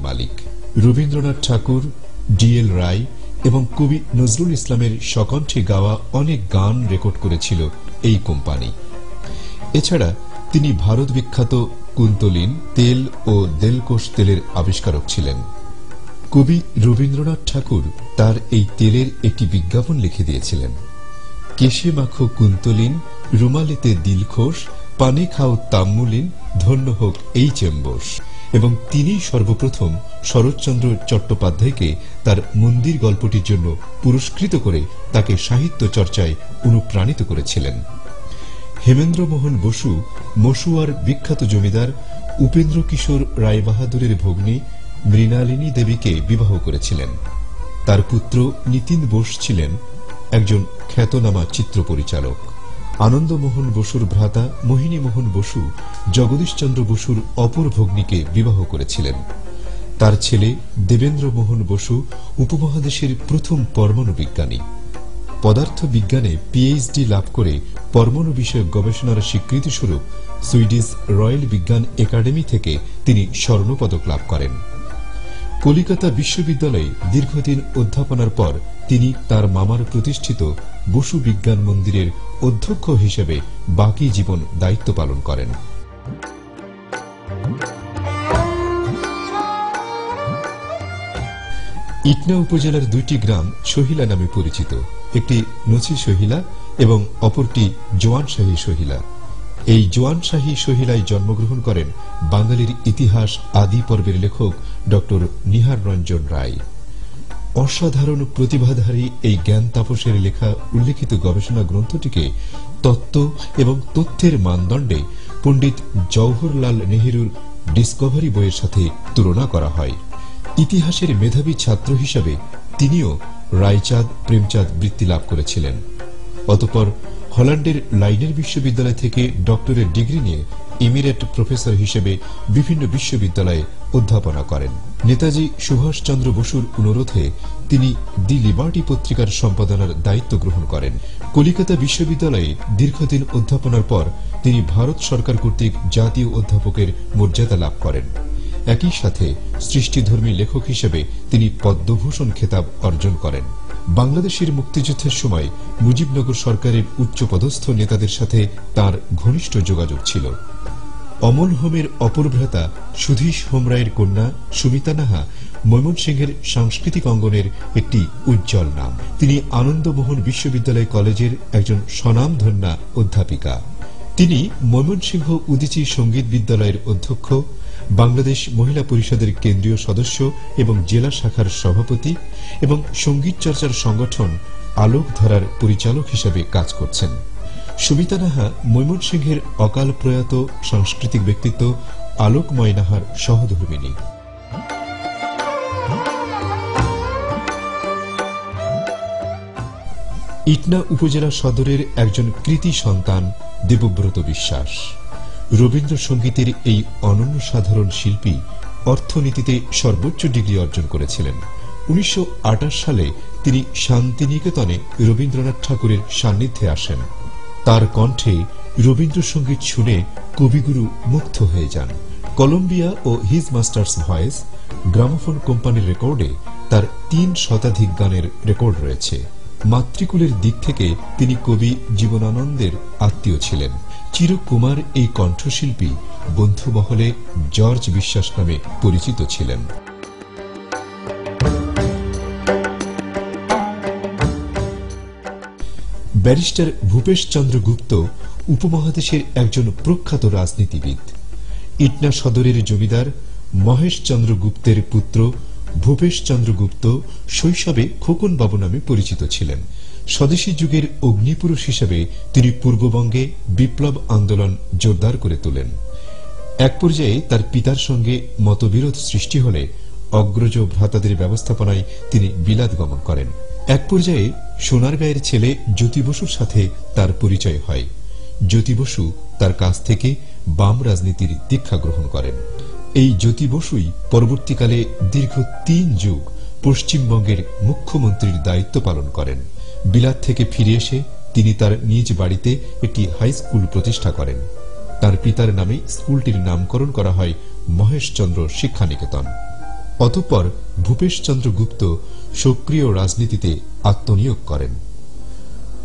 মালিক। রবীন্দ্রনাথ ঠাকুর, D.El. রায় এবং কবি নজরুল ইসলামের স্বকণ্ঠে গাওয়া অনেক গান রেকর্ড করেছিল এই কোম্পানি। এছাড়া তিনি ভারত বিখ্যাত কুন্তলিন তেল ও দেলকোষ তেলের আবিষ্কারক ছিলেন। কবি রবীন্দ্রনাথ ঠাকুর তার এই তেলের একটি বিজ্ঞাপন লিখে দিয়েছিলেন, কেশে মাখো কুন্তলিন, রুমালেতে দিলখোশ, পানে খাও তাম্মুলিন, ধন্য হোক এই চেম্বস। এবং তিনি সর্বপ্রথম শরৎচন্দ্র চট্টোপাধ্যায়কে তার মন্দির গল্পটির জন্য পুরস্কৃত করে তাকে সাহিত্য চর্চায় অনুপ্রাণিত করেছিলেন। হেমেন্দ্রমোহন বসু মশুয়ার বিখ্যাত জমিদার উপেন্দ্র কিশোর রায়বাহাদুরের ভগ্নী মৃণালিনী দেবীকে বিবাহ করেছিলেন। তার পুত্র নিতিন বোস ছিলেন একজন খ্যাতনামা চিত্র পরিচালক। আনন্দমোহন বসুর ভ্রাতা মোহিনী মোহন বসু জগদীশচন্দ্র বসুর অপর ভগ্নীকে বিবাহ করেছিলেন। তার ছেলে দেবেন্দ্র মোহন বসু উপমহাদেশের প্রথম পরমাণু বিজ্ঞানী। পদার্থ বিজ্ঞানে পিএইচডি লাভ করে পরমাণু বিষয়ক গবেষণার স্বীকৃতিস্বরূপ সুইডিশ রয়্যাল বিজ্ঞান একাডেমি থেকে তিনি স্বর্ণপদক লাভ করেন। কলিকাতা বিশ্ববিদ্যালয়ে দীর্ঘদিন অধ্যাপনার পর তিনি তার মামার প্রতিষ্ঠিত বসু বিজ্ঞান মন্দিরের অধ্যক্ষ হিসেবে বাকি জীবন দায়িত্ব পালন করেন। ইটনা উপজেলার দুইটি গ্রাম সহিলা নামে পরিচিত, একটি নছি সহিলা এবং অপরটি জোয়ানশাহী সহিলা। এই জোয়ানশাহী সহিলায় জন্মগ্রহণ করেন বাঙালির ইতিহাস আদি পর্বের লেখক ডক্টর নিহার রঞ্জন রায়। অসাধারণ প্রতিভাধারী এই জ্ঞান তাপসের লেখা উল্লেখিত গবেষণা গ্রন্থটিকে তত্ত্ব এবং তথ্যের মানদণ্ডে পণ্ডিত জওহরলাল নেহেরুর ডিসকভারি বইয়ের সাথে তুলনা করা হয়। ইতিহাসের মেধাবী ছাত্র হিসাবে তিনিও রায়চাঁদ প্রেমচাঁদ বৃত্তি লাভ করেছিলেন। অতঃপর হল্যান্ডের লাইনের বিশ্ববিদ্যালয় থেকে ডক্টরেট ডিগ্রি নিয়ে ইমিরেট প্রফেসর হিসেবে বিভিন্ন বিশ্ববিদ্যালয়ে অধ্যাপনা করেন। নেতাজি সুভাষচন্দ্র বসুর অনুরোধে তিনি দি লিবার্টি পত্রিকার সম্পাদনার দায়িত্ব গ্রহণ করেন। কলিকাতা বিশ্ববিদ্যালয়ে দীর্ঘদিন অধ্যাপনার পর তিনি ভারত সরকার কর্তৃক জাতীয় অধ্যাপকের মর্যাদা লাভ করেন। একই সাথে সৃষ্টিধর্মী লেখক হিসেবে তিনি পদ্মভূষণ খেতাব অর্জন করেন। বাংলাদেশের মুক্তিযুদ্ধের সময় মুজিবনগর সরকারের উচ্চপদস্থ নেতাদের সাথে তার ঘনিষ্ঠ যোগাযোগ ছিল। অমল হোমের অপর ভ্রাতা সুধীশ হোম রায়ের কন্যা সুমিতা নাহা ময়মনসিংহের সাংস্কৃতিক অঙ্গনের একটি উজ্জ্বল নাম। তিনি আনন্দমোহন বিশ্ববিদ্যালয় কলেজের একজন স্বনামধন্যা অধ্যাপিকা। তিনি ময়মনসিংহ উদীচী সঙ্গীত বিদ্যালয়ের অধ্যক্ষ, বাংলাদেশ মহিলা পরিষদের কেন্দ্রীয় সদস্য এবং জেলা শাখার সভাপতি এবং সঙ্গীত চর্চার সংগঠন আলোকধারার পরিচালক হিসেবে কাজ করছেন। সুমিতা নাহা ময়মনসিংহের অকাল প্রয়াত সাংস্কৃতিক ব্যক্তিত্ব আলোকময় নাহার সহধর্মিণী। ইটনা উপজেলা সদরের একজন কৃতি সন্তান দেবব্রত বিশ্বাস। রবীন্দ্রসঙ্গীতের এই অনন্য সাধারণ শিল্পী অর্থনীতিতে সর্বোচ্চ ডিগ্রি অর্জন করেছিলেন। 1928 সালে তিনি শান্তিনিকেতনে রবীন্দ্রনাথ ঠাকুরের সান্নিধ্যে আসেন। তার কণ্ঠে রবীন্দ্রসঙ্গীত শুনে কবিগুরু মুগ্ধ হয়ে যান। কলম্বিয়া ও হিজ মাস্টার্স ভয়েস গ্রামোফোন কোম্পানির রেকর্ডে তার 3 শতাধিক গানের রেকর্ড রয়েছে। মাতৃকুলের দিক থেকে তিনি কবি জীবনানন্দের আত্মীয় ছিলেন। চিরকুমার এই কণ্ঠশিল্পী বন্ধু মহলে জর্জ বিশ্বাস নামে পরিচিত ছিলেন। ব্যারিস্টার ভূপেশ চন্দ্র গুপ্ত উপমহাদেশের একজন প্রখ্যাত রাজনীতিবিদ। ইটনা সদরের জমিদার মহেশ চন্দ্র গুপ্তের পুত্র ভূপেশ চন্দ্র গুপ্ত শৈশবে খোকন বাবু নামে পরিচিত ছিলেন। স্বদেশী যুগের অগ্নিপুরুষ হিসেবে তিনি পূর্ববঙ্গে বিপ্লব আন্দোলন জোরদার করে তোলেন। এক পর্যায়ে তার পিতার সঙ্গে মতবিরোধ সৃষ্টি হলে অগ্রজ ভ্রাতাদের ব্যবস্থাপনায় তিনি বিলাত গমন করেন। এক পর্যায়ে সোনারগাঁয়ের ছেলে জ্যোতি বসুর সাথে তার পরিচয় হয়। জ্যোতি বসু তার কাছ থেকে বাম রাজনীতির দীক্ষা গ্রহণ করেন। এই জ্যোতি বসুই পরবর্তীকালে দীর্ঘ 3 যুগ পশ্চিমবঙ্গের মুখ্যমন্ত্রীর দায়িত্ব পালন করেন। বিলাত থেকে ফিরে এসে তিনি তার নিজ বাড়িতে একটি হাই স্কুল প্রতিষ্ঠা করেন। তার পিতার নামে স্কুলটির নামকরণ করা হয় মহেশচন্দ্র শিক্ষানিকেতন। অতঃপর ভূপেশচন্দ্র গুপ্ত সক্রিয় রাজনীতিতে আত্মনিয়োগ করেন।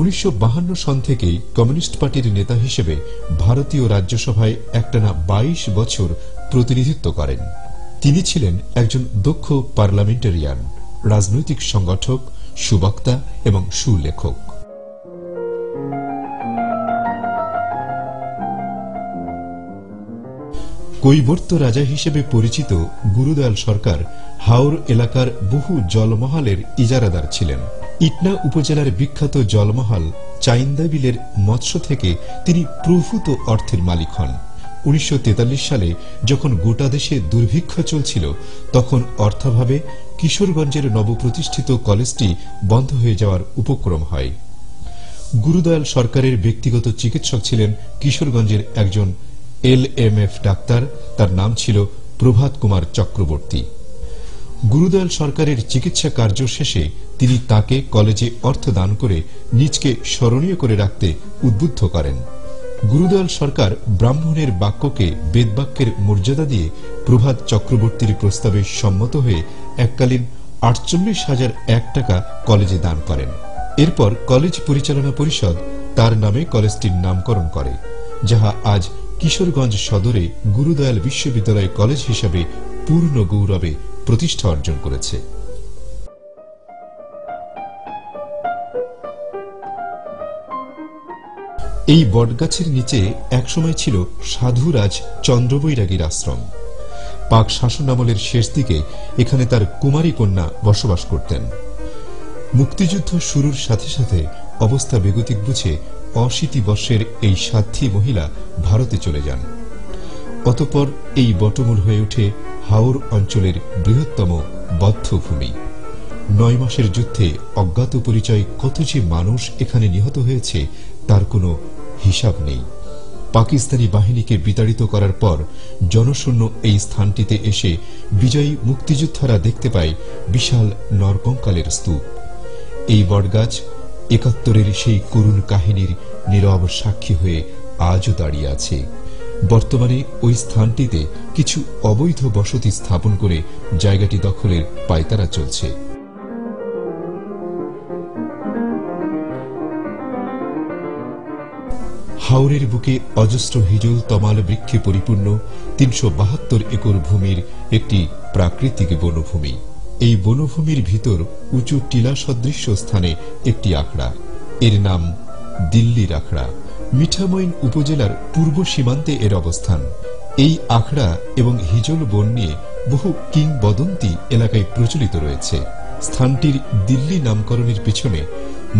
1952 সন থেকেই কমিউনিস্ট পার্টির নেতা হিসেবে ভারতীয় রাজ্যসভায় একটানা 22 বছর প্রতিনিধিত্ব করেন। তিনি ছিলেন একজন দক্ষ পার্লামেন্টারিয়ান, রাজনৈতিক সংগঠক, সুবক্তা এবং সুলেখক। কৈবর্ত রাজা হিসেবে পরিচিত গুরুদয়াল সরকার হাওর এলাকার বহু জলমহলের ইজারাদার ছিলেন। ইটনা উপজেলার বিখ্যাত জলমহল চাইন্দা বিলের মৎস্য থেকে তিনি প্রভূত অর্থের মালিক হন। 1943 সালে যখন গোটা দেশে দুর্ভিক্ষ চলছিল, তখন অর্থাভাবে কিশোরগঞ্জের নবপ্রতিষ্ঠিত কলেজটি বন্ধ হয়ে যাওয়ার উপক্রম হয়। গুরুদয়াল সরকারের ব্যক্তিগত চিকিৎসক ছিলেন কিশোরগঞ্জের একজন LMF ডাক্তার, তার নাম ছিল প্রভাত কুমার চক্রবর্তী। গুরুদয়াল সরকারের চিকিৎসা কার্য শেষে তিনি তাকে কলেজে অর্থ দান করে নিজকে স্মরণীয় করে রাখতে উদ্বুদ্ধ করেন। গুরুদয়াল সরকার ব্রাহ্মণের বাক্যকে বেদবাক্যের মর্যাদা দিয়ে প্রভাত চক্রবর্তীর প্রস্তাবে সম্মত হয়ে এককালীন 48,001 টাকা কলেজে দান করেন। এরপর কলেজ পরিচালনা পরিষদ তার নামে কলেজটির নামকরণ করে, যাহা আজ কিশোরগঞ্জ সদরে গুরুদয়াল বিশ্ববিদ্যালয় কলেজ হিসাবে পূর্ণ গৌরবে প্রতিষ্ঠা অর্জন করেছে। এই বটগাছের নিচে একসময় ছিল সাধুরাজ চন্দ্রবৈরাগীর আশ্রম। পাক শাসন আমলের শেষ দিকে এখানে তার কুমারী কন্যা বসবাস করতেন। মুক্তিযুদ্ধ শুরুর সাথে সাথে অবস্থা বেগতিক বুঝে 80 বর্ষের এই সাধ্বী মহিলা ভারতে চলে যান। অতঃপর এই বটমূল হয়ে ওঠে হাওর অঞ্চলের বৃহত্তম বধ্যভূমি। 9 মাসের যুদ্ধে অজ্ঞাত পরিচয় কত যে মানুষ এখানে নিহত হয়েছে তার কোনো হিসাব নেই। পাকিস্তানি বাহিনীকে বিতাড়িত করার পর জনশূন্য এই স্থানটিতে এসে বিজয়ী মুক্তিযোদ্ধারা দেখতে পায় বিশাল নরকঙ্কালের স্তূপ। এই বটগাছ 71-এর সেই করুণ কাহিনীর নীরব সাক্ষী হয়ে আজও দাঁড়িয়ে আছে। বর্তমানে ওই স্থানটিতে কিছু অবৈধ বসতি স্থাপন করে জায়গাটি দখলের পায়তারা চলছে। হাওরের বুকে অজস্র হিজল তমাল বৃক্ষে পরিপূর্ণ 372 একর ভূমির একটি প্রাকৃতিক বনভূমি। এই বনভূমির ভিতর উঁচু টিলা সদৃশ্য স্থানে একটি আখড়া, এর নাম দিল্লির আখড়া। মিঠামইন উপজেলার পূর্ব সীমান্তে এর অবস্থান। এই আখড়া এবং হিজল বন নিয়ে বহু কিংবদন্তি এলাকায় প্রচলিত রয়েছে। স্থানটির দিল্লি নামকরণের পিছনে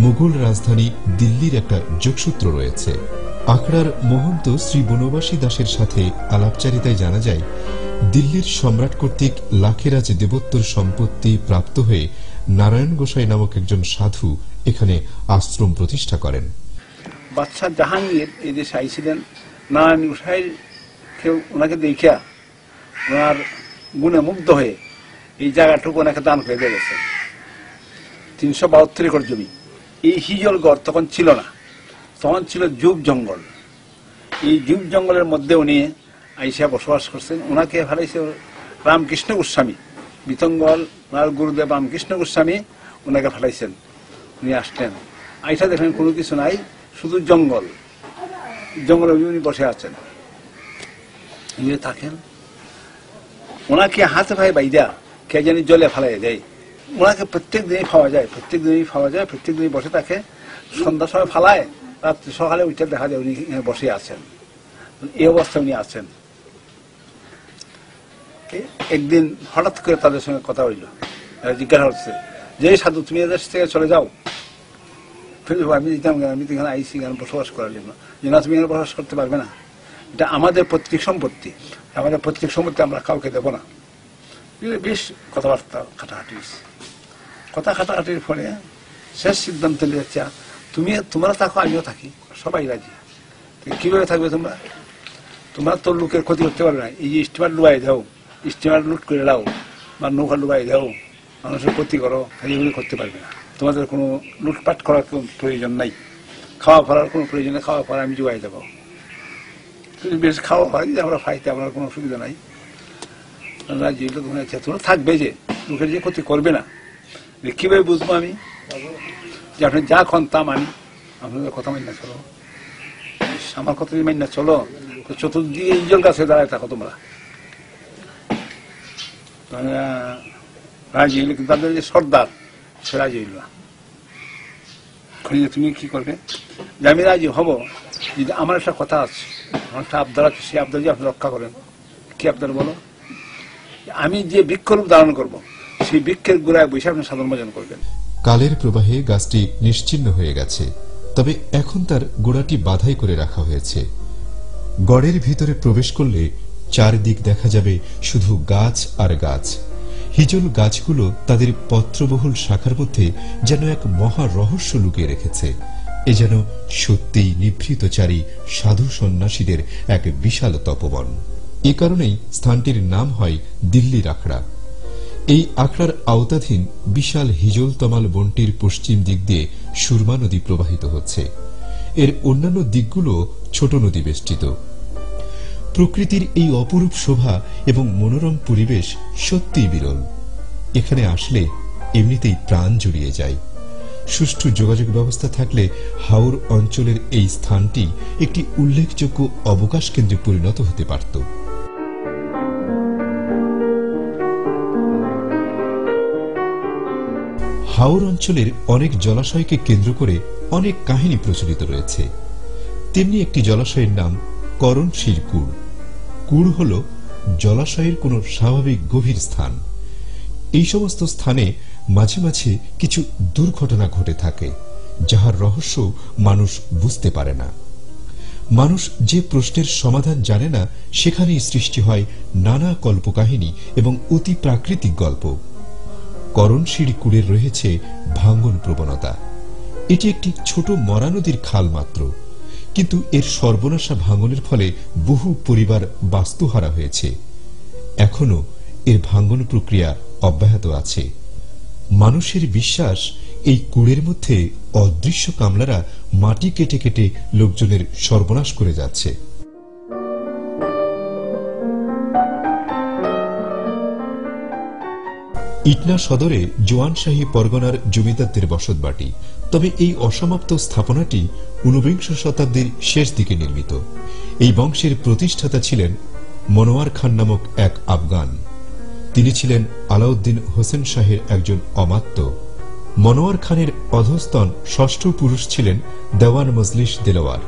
মুঘল রাজধানী দিল্লির একটা যোগসূত্র রয়েছে। আখড়ার মহন্ত শ্রী বনবাসী দাসের সাথে আলাপচারিতায় জানা যায়, দিল্লির সম্রাট কর্তৃক লাখেরাজ দেবোত্তর সম্পত্তি প্রাপ্ত হয়ে নারায়ণ গোসাই নামক একজন সাধু এখানে আশ্রম প্রতিষ্ঠা করেন। বাদশাহ জাহাঙ্গীর এই দেশে আইছিলেন, নারায়ণ গোসাই ওনাকে দেখিয়া ওনার গুণে মুগ্ধ হয়ে এই জায়গাটুকু ওনাকে দান করে দিয়ে গেছেন। 372 একর জমি। এই হিজলগড় তখন ছিল না, তখন ছিল জুব জঙ্গল। এই জুব জঙ্গলের মধ্যে উনি আইসা বসবাস করছেন। ওনাকে ফেলাইছে রামকৃষ্ণ গোস্বামী, বিতঙ্গল ওনার গুরুদেব রামকৃষ্ণ গোস্বামী ওনাকে ফেলাইছেন। উনি আসতেন, আইসা দেখেন কোনো কিছু নাই, শুধু জঙ্গল। জঙ্গলে উনি বসে আছেন, উনি থাকেন। ওনাকে হাতে ভাই বাইদা কে জানি জলে ফেলাই দেয়। ওনাকে প্রত্যেক দিনই পাওয়া যায়, প্রত্যেক দিনই বসে থাকে। সন্ধ্যার সময় ফালায়, রাত্রি সকালে উঠে দেখা যায় উনি বসে আছেন। এই অবস্থায় উনি আছেন। একদিন হঠাৎ করে তাদের সঙ্গে কথা হইল, জিজ্ঞাসা হচ্ছে যে সাধু তুমি এদের থেকে চলে যাও। আমি দিতাম, আমি তো এখানে আইসি এখানে বসবাস করার জন্য। যে না, তুমি এখানে বসবাস করতে পারবে না, এটা আমাদের পৈতৃক সম্পত্তি, আমাদের পৈতৃক সম্পত্তি আমরা কাউকে দেবো না। বেশ কথাবার্তা খাটাখাটির ফলে শেষ সিদ্ধান্ত নিয়েছে, তোমরা থাকো আমিও থাকি, সবাই রাজি। কিভাবে থাকবে তোমরা? তোমরা তো লোকের ক্ষতি করতে পারবে না। এই যে স্টিমার ডুবাই দাও, স্টিমার লুট করে দাও, বা নৌকা ডুবাই দাও, মানুষের ক্ষতি করো, এগুলি করতে পারবে না। তোমাদের কোনো লুটপাট করার কোনো প্রয়োজন নাই, খাওয়া ফলার কোনো প্রয়োজন নেই, খাওয়া ফলা আমি জুয়াই দেবো। বেশ খাওয়া ফলা যদি আমরা খাইতে আমার কোনো অসুবিধা নাই। রাজি হইলো তখন আচ্ছা তোমরা থাকবে যে তোমাকে যে ক্ষতি করবে না। কিভাবে বুঝবো আমি যে আপনি যা খন তা মানি, আপনাদের কথা মানি না চলো, আমার কথা যদি মানি না চলো তো চতুর্দিকে ইজল গাছে দাঁড়ায় থাকো তোমরা। রাজি হইলো, কিন্তু তাদের যে সর্দার সে রাজি হইল না। তুমি কি করবে? যে আমি রাজি হব, যদি আমার একটা কথা আছে, আমার একটা আবদার আছে, সেই আবদার যে আপনি রক্ষা করেন। কি আবদার বলো? আমি যে বৃক্ষরূপ ধারণ করব, সেই বৃক্ষের গোড়ায় বসে আপনি সাধন ভজন করবেন। কালের প্রবাহে গাছটি নিশ্চিহ্ন হয়ে গেছে, তবে এখন তার গোড়াটি বাধাই করে রাখা হয়েছে। গড়ের ভিতরে প্রবেশ করলে চারদিক দেখা যাবে শুধু গাছ আর গাছ। হিজল গাছগুলো তাদের পত্রবহুল শাখার মধ্যে যেন এক মহা রহস্য লুকিয়ে রেখেছে। এ যেন সত্যিই নিভৃতচারী সাধু সন্ন্যাসীদের এক বিশাল তপবন। এ কারণেই স্থানটির নাম হয় দিল্লির আখড়া। এই আখড়ার আওতাধীন বিশাল হিজল তমাল বনটির পশ্চিম দিক দিয়ে সুরমা নদী প্রবাহিত হচ্ছে। এর অন্যান্য দিকগুলো ছোট নদী বেষ্টিত। প্রকৃতির এই অপরূপ শোভা এবং মনোরম পরিবেশ সত্যিই বিরল। এখানে আসলে এমনিতেই প্রাণ জুড়িয়ে যায়। সুষ্ঠু যোগাযোগ ব্যবস্থা থাকলে হাওর অঞ্চলের এই স্থানটি একটি উল্লেখযোগ্য অবকাশ কেন্দ্রে পরিণত হতে পারত। হাওর অঞ্চলের অনেক জলাশয়কে কেন্দ্র করে অনেক কাহিনী প্রচলিত রয়েছে। তেমনি একটি জলাশয়ের নাম করণশির কুড়। কুড় হল জলাশয়ের কোন স্বাভাবিক গভীর স্থান। এই সমস্ত স্থানে মাঝে মাঝে কিছু দুর্ঘটনা ঘটে থাকে, যাহার রহস্য মানুষ বুঝতে পারে না। মানুষ যে প্রশ্নের সমাধান জানে না, সেখানেই সৃষ্টি হয় নানা কল্পকাহিনী এবং অতি প্রাকৃতিক গল্প। করণশির কুড়ের রয়েছে ভাঙ্গন প্রবণতা। এটি একটি ছোট মরা নদীর খাল মাত্র, কিন্তু এর সর্বনাশা ভাঙ্গনের ফলে বহু পরিবার বাস্তুহারা হয়েছে। এখনো এর ভাঙ্গন প্রক্রিয়া অব্যাহত আছে। মানুষের বিশ্বাস, এই কুড়ের মধ্যে অদৃশ্য কামলারা মাটি কেটে কেটে লোকজনের সর্বনাশ করে যাচ্ছে। ইটনা সদরে জোয়ানশাহী পরগনার জমিদারদের বসতবাটি। তবে এই অসমাপ্ত স্থাপনাটি ঊনবিংশ শতাব্দীর শেষ দিকে নির্মিত। এই বংশের প্রতিষ্ঠাতা ছিলেন মনোয়ার খান নামক এক আফগান। তিনি ছিলেন আলাউদ্দিন হোসেন শাহের একজন অমাত্য। মনোয়ার খানের অধস্তন ষষ্ঠ পুরুষ ছিলেন দেওয়ান মজলিস দেলোয়ার।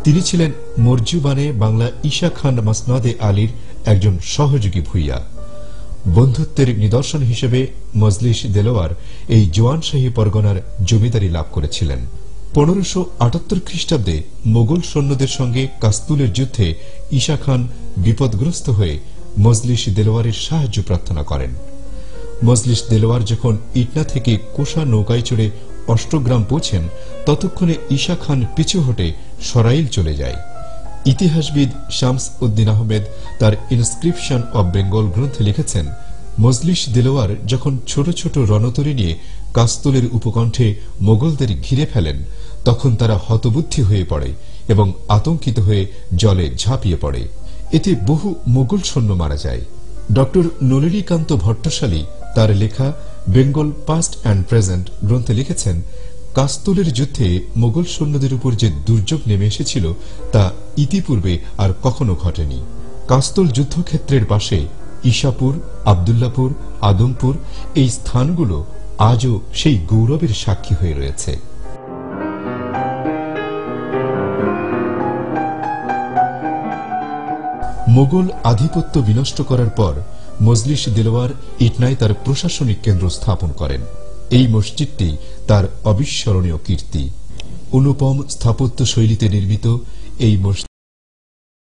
তিনি ছিলেন মরজুবানে বাংলা ঈশা খান মাসনাদে আলীর একজন সহযোগী ভূঁইয়া। বন্ধুত্বের নিদর্শন হিসেবে মজলিস দেলোয়ার এই জোয়ানশাহী পরগনার জমিদারি লাভ করেছিলেন। 1578 খ্রিস্টাব্দে মোগল সৈন্যদের সঙ্গে কাস্তুলের যুদ্ধে ঈশা খান বিপদগ্রস্ত হয়ে মজলিস দেলোয়ারের সাহায্য প্রার্থনা করেন। মজলিস দেলোয়ার যখন ইটনা থেকে কোষা নৌকায় চড়ে অষ্টগ্রাম পৌঁছেন, ততক্ষণে ঈশা খান পিছু হটে সরাইল চলে যায়। ইতিহাসবিদ শামস উদ্দিন আহমেদ তার ইনস্ক্রিপশন অব বেঙ্গল গ্রন্থে লিখেছেন, মজলিস দেলোয়ার যখন ছোট ছোট রণতরী নিয়ে কাস্তুলের উপকণ্ঠে মোগলদের ঘিরে ফেলেন, তখন তারা হতবুদ্ধি হয়ে পড়ে এবং আতঙ্কিত হয়ে জলে ঝাঁপিয়ে পড়ে। এতে বহু মোগল সৈন্য মারা যায়। ডক্টর নলিনীকান্ত ভট্টশালী তার লেখা বেঙ্গল পাস্ট অ্যান্ড প্রেজেন্ট গ্রন্থে লিখেছেন, কাস্তুলের যুদ্ধে মোগল সৈন্যদের উপর যে দুর্যোগ নেমে এসেছিল তা ইতিপূর্বে আর কখনো ঘটেনি। কাস্তুল যুদ্ধক্ষেত্রের পাশে ঈশাপুর, আবদুল্লাপুর, আদমপুর এই স্থানগুলো আজও সেই গৌরবের সাক্ষী হয়ে রয়েছে। মোগল আধিপত্য বিনষ্ট করার পর মজলিস দেলোয়ার ইটনায় তার প্রশাসনিক কেন্দ্র স্থাপন করেন। এই মসজিদটি তার অবিস্মরণীয় কীর্তি। অনুপম স্থাপত্য শৈলীতে নির্মিত এই মসজিদ